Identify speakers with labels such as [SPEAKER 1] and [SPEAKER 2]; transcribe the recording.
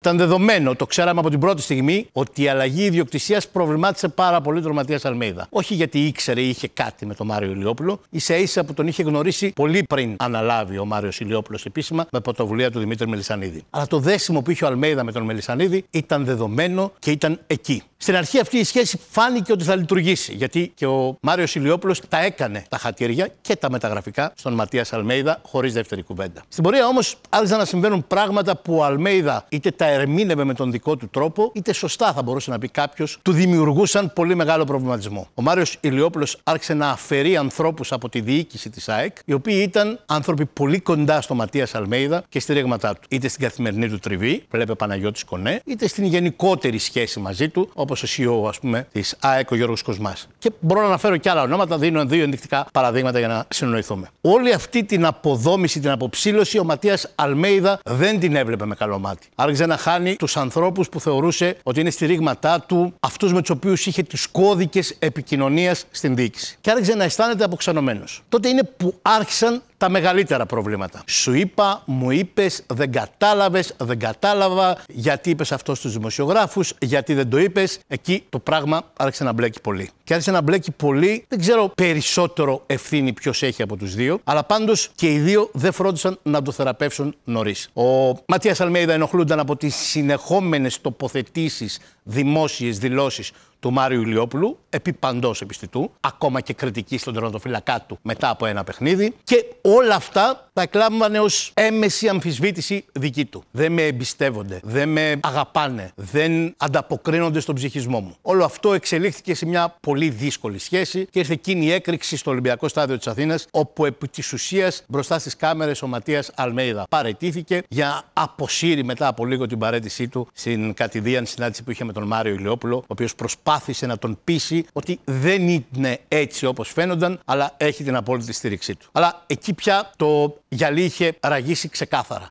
[SPEAKER 1] Ήταν δεδομένο, το ξέραμε από την πρώτη στιγμή, ότι η αλλαγή ιδιοκτησίας προβλημάτισε πάρα πολύ τον Ματίας Αλμέιδα. Όχι γιατί ήξερε ή είχε κάτι με τον Μάριο Ηλιόπουλο, ίσα-ίσα που τον είχε γνωρίσει πολύ πριν αναλάβει ο Μάριος Ηλιόπουλος επίσημα με πρωτοβουλία του Δημήτρη Μελισσανίδη. Αλλά το δέσιμο που είχε ο Αλμέιδα με τον Μελισσανίδη ήταν δεδομένο και ήταν εκεί. Στην αρχή αυτή η σχέση φάνηκε ότι θα λειτουργήσει, γιατί και ο Μάριος Ηλιόπουλος τα έκανε τα χατήρια και τα μεταγραφικά στον Ματία Αλμέιδα χωρίς δεύτερη κουβέντα. Στην πορεία όμως άρχισαν να συμβαίνουν πράγματα που ο Αλμέιδα είτε τα ερμήνευε με τον δικό του τρόπο, είτε σωστά θα μπορούσε να πει κάποιος, του δημιουργούσαν πολύ μεγάλο προβληματισμό. Ο Μάριος Ηλιόπουλος άρχισε να αφαιρεί ανθρώπους από τη διοίκηση της ΑΕΚ, οι οποίοι ήταν άνθρωποι πολύ κοντά στο Ματία Αλμέιδα και στη ρήγματά του. Είτε στην καθημερινή του τριβή, βλέπε Παναγιώτης Κονέ, είτε στην γενικότερη σχέση μαζί του, όπως ο CEO, ας πούμε, της ΑΕΚ, ο Γιώργος Κοσμάς. Και μπορώ να αναφέρω και άλλα ονόματα, δίνω δύο ενδεικτικά παραδείγματα για να συνοηθούμε. Όλη αυτή την αποδόμηση, την αποψήλωση, ο Ματίας Αλμέιδα δεν την έβλεπε με καλό μάτι. Άρχιζε να χάνει τους ανθρώπους που θεωρούσε ότι είναι στη ρήγματά του, αυτούς με τους οποίους είχε τους κώδικες επικοινωνίας στην διοίκηση. Και άρχιζε να αισθάνεται αποξενωμένος. Τότε είναι που άρχισαν τα μεγαλύτερα προβλήματα. Σου είπα, μου είπες, δεν κατάλαβες, δεν κατάλαβα, γιατί είπες αυτό στους δημοσιογράφους, γιατί δεν το είπες. Εκεί το πράγμα άρχισε να μπλέκει πολύ. Και άρχισε να μπλέκει πολύ, δεν ξέρω περισσότερο ευθύνη ποιος έχει από τους δύο, αλλά πάντως και οι δύο δεν φρόντισαν να το θεραπεύσουν νωρίς. Ο Ματίας Αλμέιδα ενοχλούνταν από τις συνεχόμενες τοποθετήσεις, δημόσιες δηλώσεις του Μάριου Ηλιόπουλου, επί παντός επιστητού, ακόμα και κριτική στον τερματοφύλακά του μετά από ένα παιχνίδι. Και όλα αυτά τα εκλάμβανε ως έμεση αμφισβήτηση δική του. Δεν με εμπιστεύονται, δεν με αγαπάνε, δεν ανταποκρίνονται στον ψυχισμό μου. Όλο αυτό εξελίχθηκε σε μια πολύ δύσκολη σχέση και ήρθε εκείνη η έκρηξη στο Ολυμπιακό Στάδιο της Αθήνας, όπου επί της ουσίας μπροστά στις κάμερες ο Ματίας Αλμέιδα παραιτήθηκε για να αποσύρει μετά από λίγο την παραίτησή του στην κατηδίαν συνάντηση που είχε με τον Μάριο Ηλιόπουλο, ο οποίος προσπάθησε να τον πείσει ότι δεν είναι έτσι όπως φαίνονταν, αλλά έχει την απόλυτη στήριξή του. Αλλά εκεί πια το γυαλί είχε ραγίσει ξεκάθαρα.